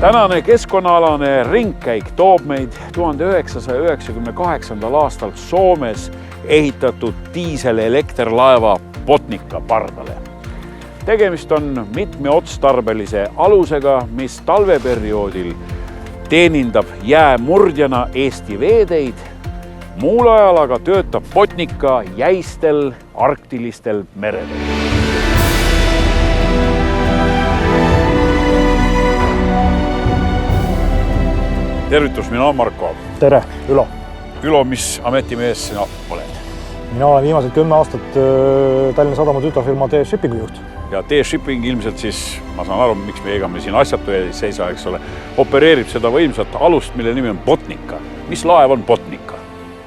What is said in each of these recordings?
Tänane keskkonnaalane ringkäik toob meid 1998. aastal Soomes ehitatud diiselelekterlaeva Botnica pardale. Tegemist on mitmeotstarbelise alusega, mis talveperioodil teenindab jäämurdjana Eesti veeteid. Muul ajal aga töötab Botnica jäistel arktilistel meredel. Tervitus, mina olen Marko. Tere, Ülo. Ülo, mis ametimees sina oled? Mina olen viimased 10 aastat Tallinna Sadama tütarfirma T-Shippingu juht. Ja T-Shipping ilmselt siis, ma saan aru, miks ega me siin asjatu ees ei saa, eks ole, opereerib seda võimsat alust, mille nimi on Botnica. Mis laev on Botnica?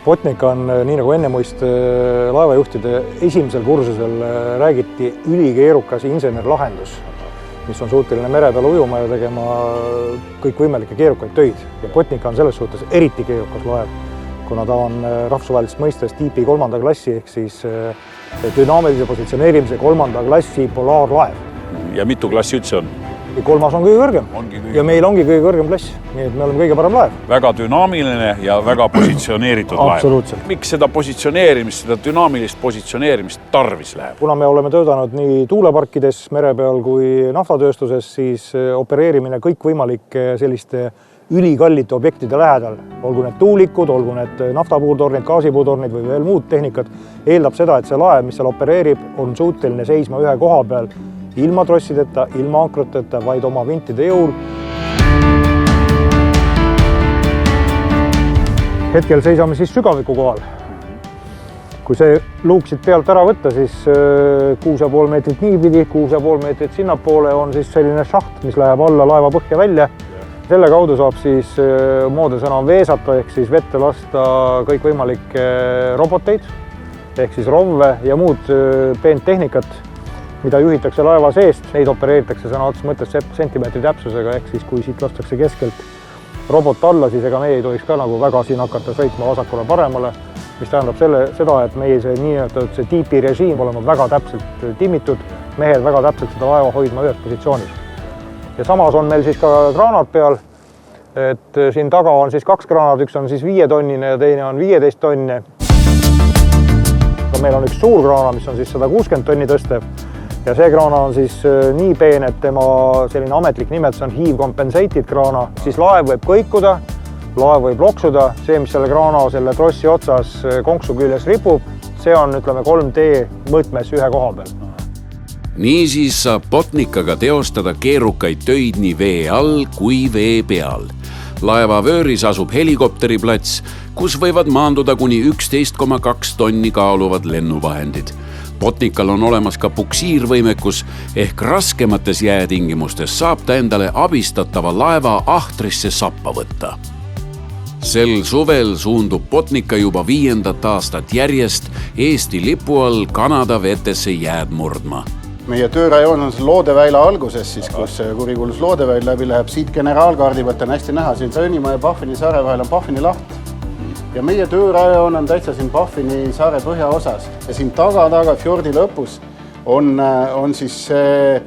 Botnica on, nii nagu enne muist laevajuhtide esimesel kursusel räägiti, ülikeerukas insenerlahendus, mis on suuteline mere peal ujuma ja tegema kõikvõimalikke keerukaid töid. Ja Botnica on selles suhtes eriti keerukas laev, kuna ta on rahvusvahelisest mõistes tiipi 3. klassi ehk siis dünaamilise positsioneerimise 3. klassi polaarlaev. Ja mitu klassi üldse on? Ja 3. on kõige kõrgem. Ja meil ongi kõige kõrgem klass, nii et me oleme kõige parem laev. Väga dünaamiline ja väga positsioneeritud laev. Absoluutselt. Miks seda positsioneerimist, seda dünaamilist positsioneerimist tarvis läheb? Kuna me oleme töötanud nii tuuleparkides mere peal kui naftatööstuses, siis opereerimine kõikvõimalike selliste ülikallite objektide lähedal, olgu need tuulikud, olgu need naftapuurtornid, gaasipuurtornid või veel muud tehnikat, eeldab seda, et see laev, mis seal opereerib, on suuteline seisma ühe koha peal ilma trossideta, ilma ankruteta, vaid oma vintide jõul. Hetkel seisame siis sügaviku kohal. Kui see luuk siit pealt ära võtta, siis 6,5 meetrit niipidi, 6,5 meetrit sinnapoole on siis selline šaht, mis läheb alla laeva põhja välja. Selle kaudu saab siis moodne sõna veesata ehk siis vette lasta kõikvõimalikke roboteid ehk siis rovve ja muud peent tehnikat, mida juhitakse laeva seest. Neid opereeritakse sõna otseses mõttes sentimeetri täpsusega ehk siis kui siit lastakse keskelt robot alla, siis ega meie ei tohiks ka nagu väga siin hakata sõitma vasakule paremale, mis tähendab seda, et meie see niinimetatud see tiipi režiim olema väga täpselt timmitud, mehed väga täpselt seda laeva hoidma ühes positsioonis. Ja samas on meil siis ka kraanad peal, et siin taga on siis 2 kraanad, üks on siis 5-tonnine ja teine on 15 tonni. Meil on üks suur kraana, mis on siis 160 tonni tõstev ja see kraana on siis nii peen, et tema selline ametlik nimetus on heave compensated kraana. Siis laev võib kõikuda, laev võib loksuda, see, mis selle kraana selle trossi otsas konksu küljes ripub, see on, ütleme, 3D mõõtmes ühe koha peal. Niisiis saab Botnicaga teostada keerukaid töid nii vee all kui vee peal. Laeva vööris asub helikopteriplats, kus võivad maanduda kuni 11,2 tonni kaaluvad lennuvahendid. Botnical on olemas ka puksiirvõimekus ehk raskemates jäätingimustes saab ta endale abistatava laeva ahtrisse sappa võtta. Sel suvel suundub Botnica juba 5. aastat järjest Eesti lipu all Kanada vetesse jääd murdma. Meie töörajoon on Loodeväila alguses, siis, kus kurikuulus Loodeväil läbi läheb. Siit generaalkaardi võtta on hästi näha. Siin Sõnimaa ja Baffini saare vahel on Baffini laht. Ja meie töörajoon on täitsa siin Baffini saare põhjaosas. Ja siin taga fjordi lõpus on siis see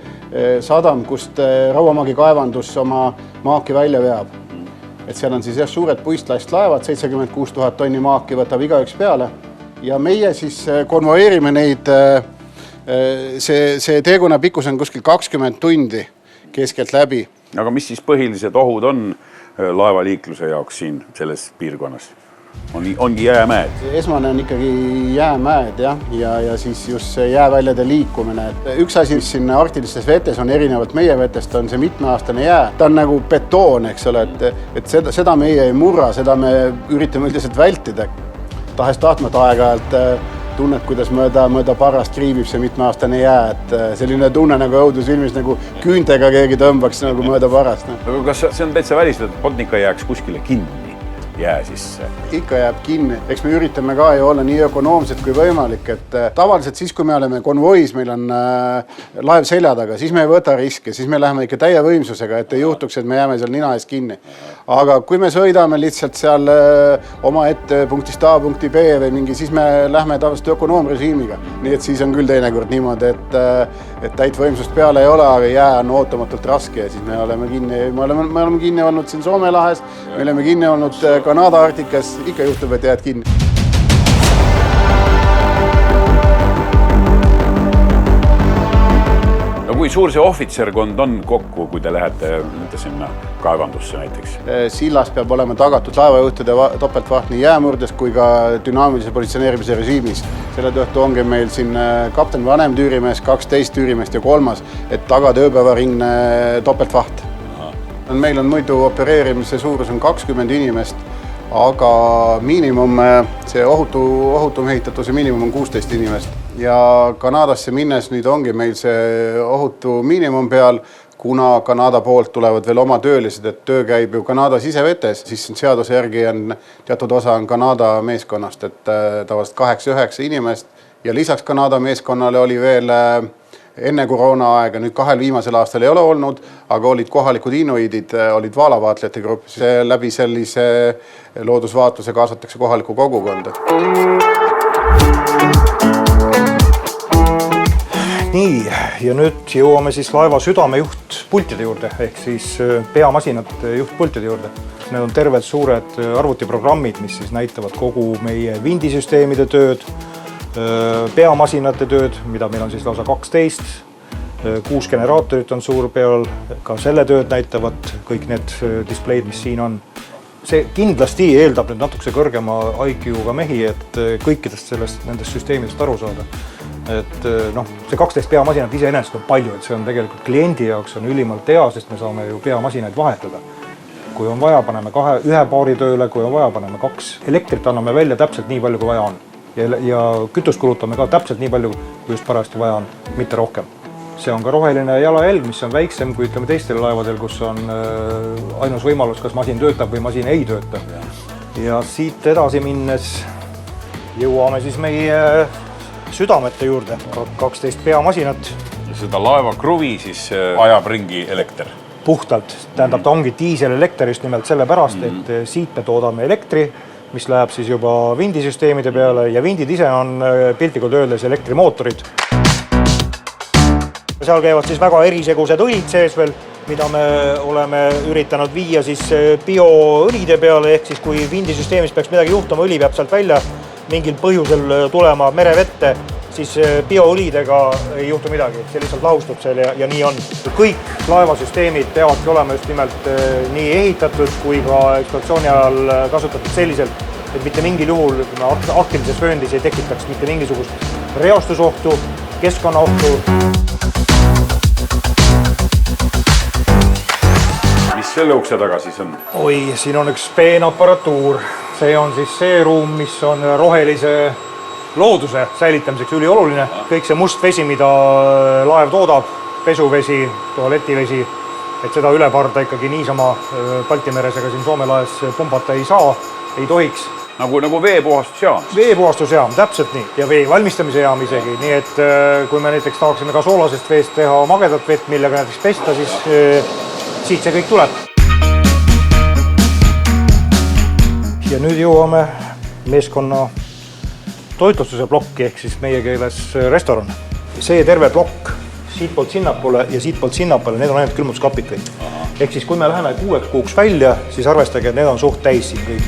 sadam, kust Rauamägi kaevandus oma maaki välja veab. Et seal on siis suured puistlastlaevad, 76 000 tonni maaki võtab igaüks peale. Ja meie siis konvoeerime neid. See teekonna pikkus on kuskil 20 tundi keskelt läbi. Aga mis siis põhilised ohud on laevaliikluse jaoks siin selles piirkonnas? Ongi jäämäed? Esmane on ikkagi jäämäed ja siis just see jääväljade liikumine. Üks asi, mis siin arktilistes vetes on erinevalt meie vetest, on see mitmeaastane jää. Ta on nagu betoon, eks ole, et seda meie ei murra, seda me üritame üldiselt vältida. Tahes tahtmata aeg-ajalt tunned, kuidas mööda parrast kriibib see mitmeaastane jää, et selline tunne nagu õudusfilmis, nagu küüntega keegi tõmbaks nagu mööda parrast. Aga kas see on täitsa välistatud, et Botnica jääks kuskile kinni? jää sisse? Ikka jääb kinni. Eks me üritame ka ju olla nii ökonoomsed kui võimalik, et tavaliselt siis, kui me oleme konvois, meil on laev selja taga, siis me ei võta riske, siis me läheme ikka täie võimsusega, et ei juhtuks, et me jääme seal nina ees kinni. Aga kui me sõidame lihtsalt seal oma ette punktist A punkti B või mingi, siis me lähme tavaliselt ökonoomrežiimiga. Nii et siis on küll teinekord niimoodi, et täit võimsust peale ei ole, aga jää on ootamatult raske ja siis me oleme kinni olnud siin Soome lahes, me oleme kinni olnud Kanada Arktikas, ikka juhtub, et jääd kinni. No kui suur see ohvitserkond on kokku, kui te lähete sinna kaevandusse näiteks? Sillas peab olema tagatud laevajuhtide topeltvaht nii jäämurdes kui ka dünaamilise positsioneerimise režiimis. Selle tõhtu ongi meil siin kapten vanem tüürimees, 12 tüürimeest ja 3, et tagada ööpäevaringne topeltvaht. Meil on muidu opereerimise suurus on 20 inimest, aga miinimum, see ohutu mehitatuse miinimum on 16 inimest. Ja Kanadasse minnes nüüd ongi meil see ohutu miinimum peal, kuna Kanada poolt tulevad veel oma töölised, et töö käib ju Kanada sisevetes, siis seaduse järgi on teatud osa on Kanada meeskonnast, et tavaliselt 8-9 inimest ja lisaks Kanada meeskonnale oli veel enne koroona aega, nüüd 2 viimasel aastal ei ole olnud, aga olid kohalikud inuidid, olid vaalavaatlejate grupp. Läbi sellise loodusvaatluse kaasatakse kohalikku kogukonda. Nii, ja nüüd jõuame siis laeva südamejuhtpultide juurde, ehk siis peamasinate juhtpultide juurde. Need on terved suured arvutiprogrammid, mis siis näitavad kogu meie vindisüsteemide tööd, peamasinate tööd, mida meil on siis lausa 12, 6 generaatorit on suur peal, ka selle tööd näitavad kõik need displeid, mis siin on. See kindlasti eeldab nüüd natukese kõrgema IQ-ga mehi, et kõikidest nendest süsteemidest aru saada. Et see 12 peamasinat iseenesest on palju, et see on tegelikult kliendi jaoks on ülimalt hea, sest me saame ju peamasinaid vahetada. Kui on vaja, paneme ühe paari tööle, kui on vaja, paneme 2. Elektrit anname välja täpselt nii palju, kui vaja on. Ja kütust kulutame ka täpselt nii palju, kui just parajasti vaja on, mitte rohkem. See on ka roheline jalajälg, mis on väiksem kui ütleme teistel laevadel, kus on ainus võimalus, kas masin töötab või masin ei tööta. Ja siit edasi minnes jõuame siis meie südamete juurde. 12 peamasinat. Ja seda laeva kruvi siis ajab ringi elekter? Puhtalt. Tähendab, ta ongi diiselelekter just nimelt selle pärast, et siit me toodame elektri, mis läheb siis juba vindisüsteemide peale ja vindid ise on piltlikult öeldes elektrimootorid. Seal käivad siis väga erisegused õlid sees veel, mida me oleme üritanud viia siis bioõlide peale, ehk siis kui vindisüsteemis peaks midagi juhtuma, õli peab sealt välja mingil põhjusel tulema merevette, siis bioõlidega ei juhtu midagi, see lihtsalt lahustub seal ja nii on. Kõik laevasüsteemid peavadki olema just nimelt nii ehitatud kui ka ekspluatatsiooni ajal kasutatud selliselt, et mitte mingil juhul aktilises vööndis ei tekitaks mitte mingisugust reostusohtu, keskkonnaohtu. Mis selle ukse taga siis on? Oi, siin on üks peenaparatuur. See on siis see ruum, mis on rohelise looduse säilitamiseks ülioluline. Kõik see must vesi, mida laev toodab, pesuvesi, tualetivesi, et seda üle parda ikkagi niisama Balti meres ega siin Soome laes pumbata ei saa, ei tohiks. Nagu veepuhastusjaam? Veepuhastusjaam, täpselt nii. Ja vee valmistamise jaam isegi. Nii et kui me näiteks tahaksime ka soolasest veest teha magedat vett, millega näiteks pesta, siis siit see kõik tuleb. Ja nüüd jõuame meeskonna toitlustuse plokki, ehk siis meie keeles restoran. See terve plokk siitpoolt sinnapoole ja siitpoolt sinnapoole, need on ainult külmutuskapid kõik. Ehk siis kui me läheme 6 kuuks välja, siis arvestage, et need on suht täis siin kõik.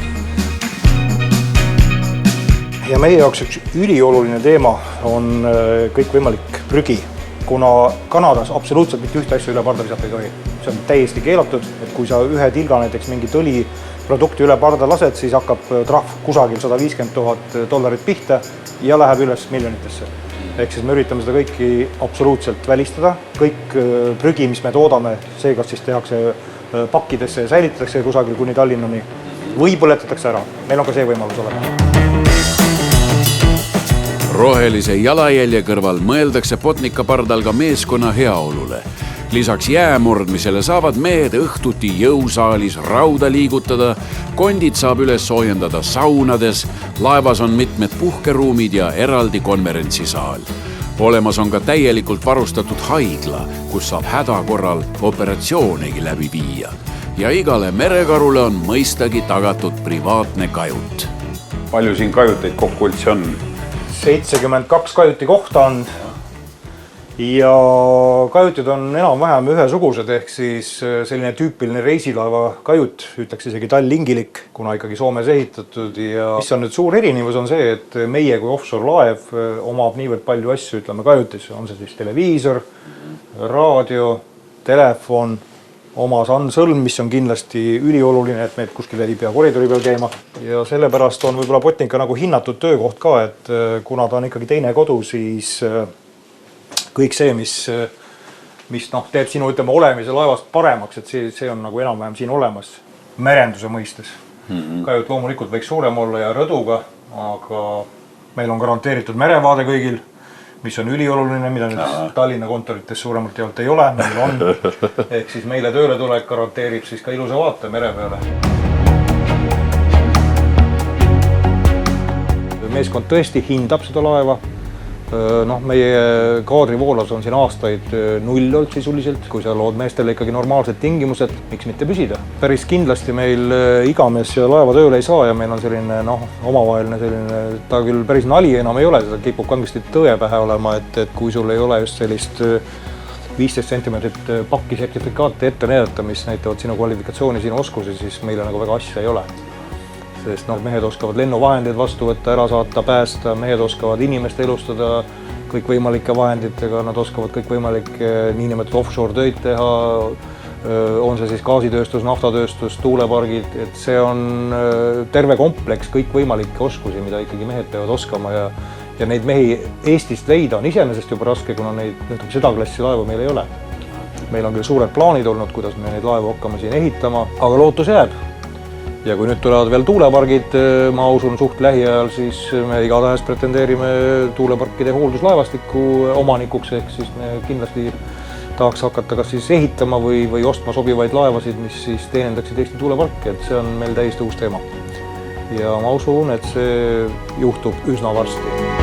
Ja meie jaoks üks ülioluline teema on kõikvõimalik prügi, kuna Kanadas absoluutselt mitte ühte asja üle parda visata ei tohi. See on täiesti keelatud, et kui sa ühe tilga näiteks mingi õliprodukti üle parda lased, siis hakkab trahv kusagil $150,000 pihta ja läheb üles miljonitesse. Ehk siis me üritame seda kõiki absoluutselt välistada. Kõik prügi, mis me toodame, see kas siis tehakse pakkidesse ja säilitatakse kusagil kuni Tallinnani või põletatakse ära. Meil on ka see võimalus olema. Rohelise jalajälje kõrval mõeldakse Botnica pardal ka meeskonna heaolule. Lisaks jäämurdmisele saavad mehed õhtuti jõusaalis rauda liigutada, kondid saab üles soojendada saunades, laevas on mitmed puhkeruumid ja eraldi konverentsisaal. Olemas on ka täielikult varustatud haigla, kus saab häda korral operatsioonegi läbi viia. Ja igale merekarule on mõistagi tagatud privaatne kajut. Palju siin kajuteid kokku üldse on? 72 kajuti kohta on ja kajutid on enam-vähem ühesugused, ehk siis selline tüüpiline reisilaeva kajut, ütleks isegi tallingilik, kuna ikkagi Soomes ehitatud. Ja mis on nüüd suur erinevus on see, et meie kui offshore laev omab niivõrd palju asju, ütleme kajutis, on see siis televiisor, raadio, telefon, oma SAN-sõlm, mis on kindlasti ülioluline, et meid kuskil ei pea koridori peal käima. Ja sellepärast on võib-olla Botnica nagu hinnatud töökoht ka, et kuna ta on ikkagi teine kodu, siis kõik see, mis teeb sinu olemise laevast paremaks, et see on nagu enam-vähem siin olemas merenduse mõistes. Kajut loomulikult võiks suurem olla ja rõduga, aga meil on garanteeritud merevaade kõigil, mis on ülioluline, mida nüüd Tallinna kontorites suuremalt jaolt ei ole, meil on. Ehk siis meile tööle tulek garanteerib siis ka ilusa vaate mere peale. Meeskond tõesti hindab seda laeva. Meie kaadrivoolas on siin aastaid 0 olnud sisuliselt, kui sa lood meestele ikkagi normaalsed tingimused, miks mitte püsida. Päris kindlasti meil iga mees laeva tööle ei saa ja meil on selline omavaheline selline, ta küll päris nali enam ei ole, seda kipub kangesti tõe pähe olema, et kui sul ei ole just sellist 15 cm pakki sertifikaate ette näidata, mis näitavad sinu kvalifikatsiooni, sinu oskusi, siis meile nagu väga asja ei ole. Sest mehed oskavad lennuvahendeid vastu võtta, ära saata, päästa, mehed oskavad inimest elustada kõikvõimalike vahenditega, nad oskavad kõikvõimalikke niinimetatud offshore tööd teha, on see siis gaasitööstus, naftatööstus, tuulepargid, et see on terve kompleks kõikvõimalikke oskusi, mida ikkagi mehed peavad oskama ja neid mehi Eestist leida on iseenesest juba raske, kuna neid seda klassi laevu meil ei ole. Meil on küll suured plaanid olnud, kuidas me neid laevu hakkame siin ehitama, aga lootus jääb. Ja kui nüüd tulevad veel tuulepargid, ma usun suht lähiajal, siis me igatahes pretendeerime tuuleparkide hoolduslaevastiku omanikuks, ehk siis me kindlasti tahaks hakata kas siis ehitama või ostma sobivaid laevasid, mis siis teenindaksid Eesti tuuleparki, et see on meil täiesti uus teema. Ja ma usun, et see juhtub üsna varsti.